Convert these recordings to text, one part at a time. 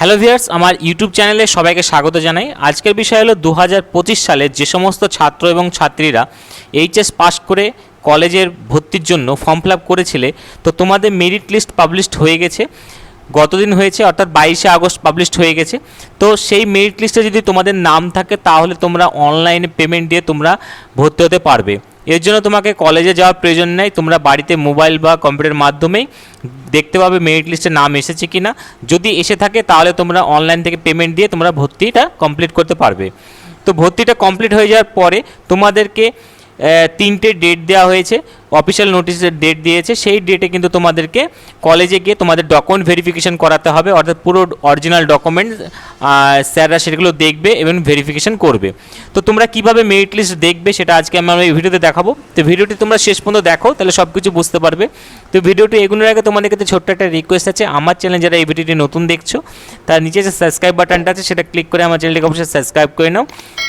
Hello viewers, আমার YouTube চ্যানেলে সবাইকে স্বাগত জানাই। আজকের বিষয় হলো 2025 সালে যে সমস্ত ছাত্র এবং ছাত্রীরা এইচএস পাস করে কলেজের ভর্তির জন্য ফর্ম ফিল আপ করেছিলে, তো তোমাদের মেরিট লিস্ট পাবলিশড হয়ে গেছে। গতদিন হয়েছে, অর্থাৎ 22শে আগস্ট পাবলিশড হয়ে গেছে। তো সেই মেরিট লিস্টে যদি তোমাদের নাম থাকে তাহলে তোমরা অনলাইনে পেমেন্ট দিয়ে তোমরা ভর্তি হতে পারবে। এর জন্য তোমাকে কলেজে যাওয়ার প্রয়োজন নেই, তোমরা বাড়িতে মোবাইল বা কম্পিউটারের মাধ্যমেই দেখতে পাবে মেরিট লিস্টে নাম এসেছে কি না। যদি এসে থাকে তাহলে তোমরা অনলাইন থেকে পেমেন্ট দিয়ে তোমরা ভর্তিটা কমপ্লিট করতে পারবে। তো ভর্তিটা কমপ্লিট হয়ে যাওয়ার পরে তোমাদেরকে 3টে ডেট দেওয়া হয়েছে, অফিসিয়াল নোটিশের ডেট দিয়েছে। সেই ডেটে কিন্তু তোমাদেরকে কলেজে গিয়ে তোমাদের ডকুমেন্ট ভেরিফিকেশন করাতে হবে, অর্থাৎ পুরো অরিজিনাল ডকুমেন্ট স্যাররা সেগুলো দেখবে এবং ভেরিফিকেশন করবে। তো তোমরা কিভাবে মেরিট লিস্ট দেখবে সেটা আজকে আমি এই ভিডিওতে দেখাবো। তো ভিডিওটি তোমরা শেষ পর্যন্ত দেখো, তাহলে সব কিছু বুঝতে পারবে। তো ভিডিওটি এগোনোর আগে তোমাদের কাছে ছোট্ট একটা রিকোয়েস্ট আছে, আমার চ্যানেল যারা এই ভিডিওটি নতুন দেখছো তার নিচে যে সাবস্ক্রাইব বাটনটা আছে সেটা ক্লিক করে আমার চ্যানেলটিকে অবশ্যই সাবস্ক্রাইব করে নাও।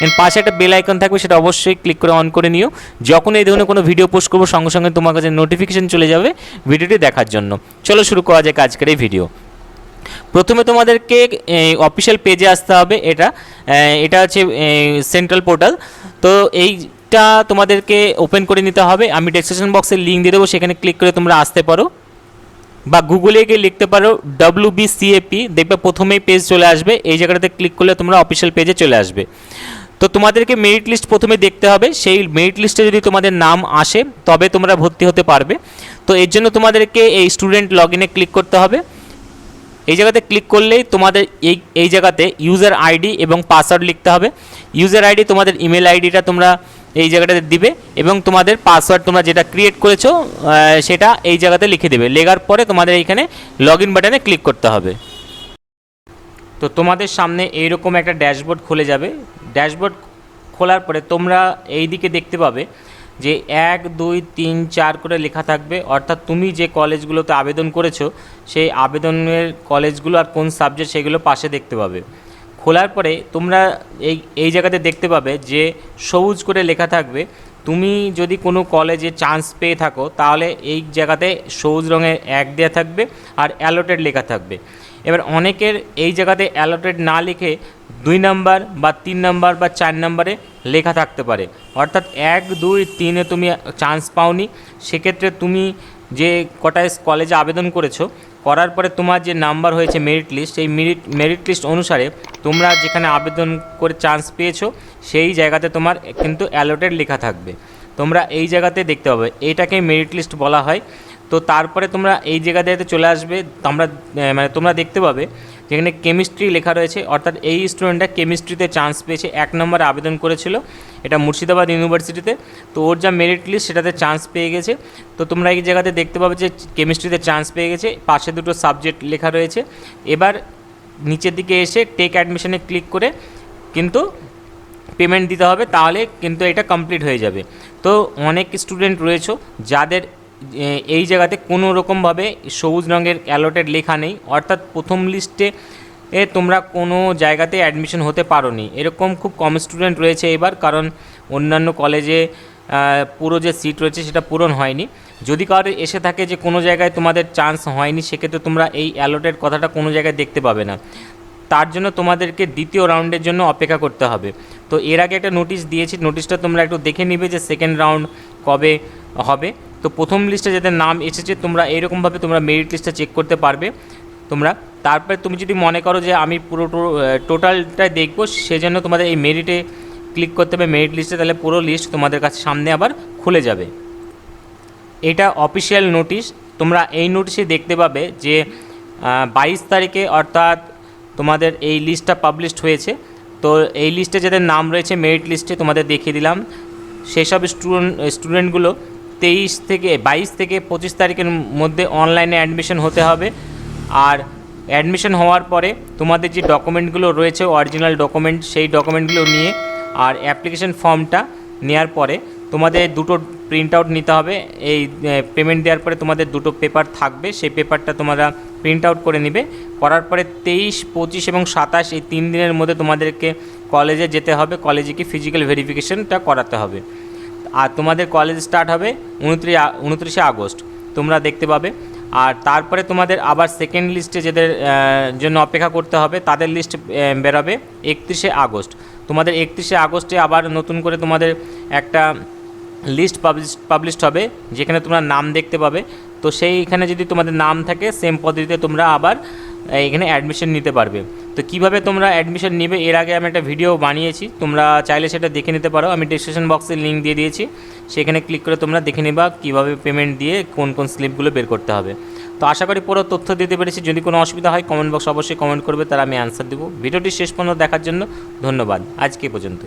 এর পাশে একটা বেল আইকন থাকবে, সেটা অবশ্যই ক্লিক করে অন করে নিও। যখন এই ধরনের কোনো ভিডিও পোস্ট করবো সঙ্গে সঙ্গে তোমার কাছে নোটিফিকেশন চলে যাবে ভিডিওটি দেখার জন্য। চলো শুরু করা যাক আজকের এই ভিডিও। প্রথমে তোমাদেরকে অফিসিয়াল পেজে আসতে হবে। এটা হচ্ছে সেন্ট্রাল পোর্টাল। তো এইটা তোমাদেরকে ওপেন করে নিতে হবে। আমি ডেসক্রিপশন বক্সে লিঙ্ক দিয়ে দেবো, সেখানে ক্লিক করে তোমরা আসতে পারো, বা গুগলে গিয়ে লিখতে পারো WBCAP, দেখবে প্রথমেই পেজ চলে আসবে। এই জায়গাটাতে ক্লিক করলে তোমরা অফিসিয়াল পেজে চলে আসবে। তো তোমাদেরকে মেরিট লিস্ট প্রথমে দেখতে হবে। সেই মেরিট লিস্টে যদি তোমাদের নাম আসে তবে তোমরা ভর্তি হতে পারবে। তো এর জন্য তোমাদেরকে এই স্টুডেন্ট লগ ইনে ক্লিক করতে হবে। এই জায়গাতে ক্লিক করলেই তোমাদের এই জায়গাতে ইউজার আইডি এবং পাসওয়ার্ড লিখতে হবে। ইউজার আইডি তোমাদের ইমেল আইডিটা তোমরা এই জায়গাটাতে দিবে, এবং তোমাদের পাসওয়ার্ড তোমরা যেটা ক্রিয়েট করেছো সেটা এই জায়গাতে লিখে দেবে। লেখার পরে তোমাদের এইখানে লগ ইন বাটনে ক্লিক করতে হবে। তো তোমাদের সামনে এইরকম একটা ড্যাশবোর্ড খুলে যাবে। ড্যাশবোর্ড খোলার পরে তোমরা এই দিকে দেখতে পাবে যে 1 2 3 4 করে লেখা থাকবে, অর্থাৎ তুমি যে কলেজগুলোতে আবেদন করেছো সেই আবেদনের কলেজগুলো আর কোন সাবজেক্ট সেগুলো পাশে দেখতে পাবে। খোলার পরে তোমরা এই জায়গাতে দেখতে পাবে যে সবুজ করে লেখা থাকবে। তুমি যদি কোনো কলেজে চান্স পেয়ে থাকো তাহলে এই জায়গাতে সবুজ রঙের 1 দেওয়া থাকবে আর অ্যালোটেড লেখা থাকবে। এবার অনেকের এই জায়গাতে অ্যালোটেড না লিখে 2 নাম্বার বা 3 নাম্বার বা 4 নাম্বারে লেখা থাকতে পারে, অর্থাৎ 1 2 3-এ তুমি চান্স পাওনি। সেক্ষেত্রে তুমি যে কটায় কলেজে আবেদন করেছো, করার পরে তোমার যে নাম্বার হয়েছে মেরিট লিস্ট, সেই মেরিট লিস্ট অনুসারে তোমরা যেখানে আবেদন করে চান্স পেয়েছো সেই জায়গাতে তোমার কিন্তু অ্যালোটেড লেখা থাকবে। তোমরা এই জায়গাতে দেখতে পাবে, এইটাকে মেরিট লিস্ট বলা হয়। তো তারপরে তোমরা এই জায়গাতে চলে আসবে। তোমরা দেখতে পাবে যেখানে কেমিস্ট্রি লেখা রয়েছে, অর্থাৎ এই স্টুডেন্টটা কেমিস্ট্রিতে চান্স পেয়েছে, 1 নম্বরে আবেদন করেছিল, এটা মুর্শিদাবাদ ইউনিভার্সিটিতে। তো ওর যা মেরিট লিস্ট সেটাতে চান্স পেয়ে গেছে। তো তোমরা এই জায়গাতে দেখতে পাবে যে কেমিস্ট্রিতে চান্স পেয়ে গেছে, পাশে 2টো সাবজেক্ট লেখা রয়েছে। এবার নিচের দিকে এসে টেক অ্যাডমিশনে ক্লিক করে কিন্তু পেমেন্ট দিতে হবে, তাহলে কিন্তু এটা কমপ্লিট হয়ে যাবে। তো অনেক স্টুডেন্ট রয়েছে যাদের এই জায়গাতে কোনো রকমভাবে সবুজ রঙের অ্যালোটেড লেখা নেই, অর্থাৎ প্রথম লিস্টে তোমরা কোনো জায়গাতে অ্যাডমিশন হতে পারোনি। এরকম খুব কম স্টুডেন্ট রয়েছে এবার, কারণ অন্যান্য কলেজে পুরো যে সিট রয়েছে সেটা পূরণ হয়নি। যদি কারো এসে থাকে যে কোনো জায়গায় তোমাদের চান্স হয়নি, সেক্ষেত্রে তোমরা এই অ্যালোটেড কথাটা কোনো জায়গায় দেখতে পাবে না। তার জন্য তোমাদেরকে দ্বিতীয় রাউন্ডের জন্য অপেক্ষা করতে হবে। তো এর আগে একটা নোটিশ দিয়েছি, নোটিশটা তোমরা একটু দেখে নিবে যে সেকেন্ড রাউন্ড কবে হবে। তো প্রথম লিস্টে যাদের নাম এসেছে তোমরা এইরকমভাবে তোমরা মেরিট লিস্টটা চেক করতে পারবে। তারপরে তুমি যদি মনে করো যে আমি পুরো টোটালটা দেখবো, সেজন্য তোমাদের এই মেরিটে ক্লিক করতে হবে, মেরিট লিস্টে, তাহলে পুরো লিস্ট তোমাদের কাছে সামনে আবার খুলে যাবে। এটা অফিসিয়াল নোটিশ। তোমরা এই নোটিশে দেখতে পাবে যে 22 তারিখে অর্থাৎ তোমাদের এই লিস্টটা পাবলিশড হয়েছে। তো এই লিস্টে যাদের নাম রয়েছে মেরিট লিস্টে তোমাদের দেখিয়ে দিলাম, সেসব স্টুডেন্টগুলো 22 থেকে 25 তারিখের মধ্যে অনলাইনে অ্যাডমিশন হতে হবে। আর অ্যাডমিশন হওয়ার পরে তোমাদের যে ডকুমেন্টগুলো রয়েছে অরিজিনাল ডকুমেন্ট, সেই ডকুমেন্টগুলো নিয়ে আর অ্যাপ্লিকেশন ফর্মটা নেওয়ার পরে তোমাদের 2টো প্রিন্ট আউট নিতে হবে। এই পেমেন্ট দেওয়ার পরে তোমাদের 2টো পেপার থাকবে, সেই পেপারটা তোমরা প্রিন্ট আউট করে নেবে। করার পরে 23, 25 এবং 27 এই 3 দিনের মধ্যে তোমাদেরকে কলেজে যেতে হবে, কলেজে কি ফিজিক্যাল ভেরিফিকেশনটা করাতে হবে। আর তোমাদের কলেজ স্টার্ট হবে 29শে আগস্ট, তোমরা দেখতে পাবে। আর তারপরে তোমাদের আবার সেকেন্ড লিস্টে যাদের জন্য অপেক্ষা করতে হবে তাদের লিস্ট বেরোবে 31শে আগস্ট। তোমাদের 31শে আগস্টে আবার নতুন করে তোমাদের একটা লিস্ট পাবলিশড হবে, যেখানে তোমরা নাম দেখতে পাবে। তো সেইখানে যদি তোমাদের নাম থাকে সেম পদ্ধতিতে তোমরা আবার এখানে অ্যাডমিশন নিতে পারবে। তো কিভাবে তোমরা অ্যাডমিশন নেবে এর আগে আমি একটা ভিডিও বানিয়েছি, তোমরা চাইলে সেটা দেখে নিতে পারো। আমি ডিসক্রিপশন বক্সে লিঙ্ক দিয়ে দিয়েছি, সেখানে ক্লিক করে তোমরা দেখে নিবা কীভাবে পেমেন্ট দিয়ে কোন কোন স্লিপগুলো বের করতে হবে। তো আশা করি পুরো তথ্য দিতে পেরেছি। যদি কোনো অসুবিধা হয় কমেন্ট বক্স অবশ্যই কমেন্ট করবে, তারা আমি অ্যান্সার দেবো। ভিডিওটি শেষ পর্যন্ত দেখার জন্য ধন্যবাদ। আজকে পর্যন্ত।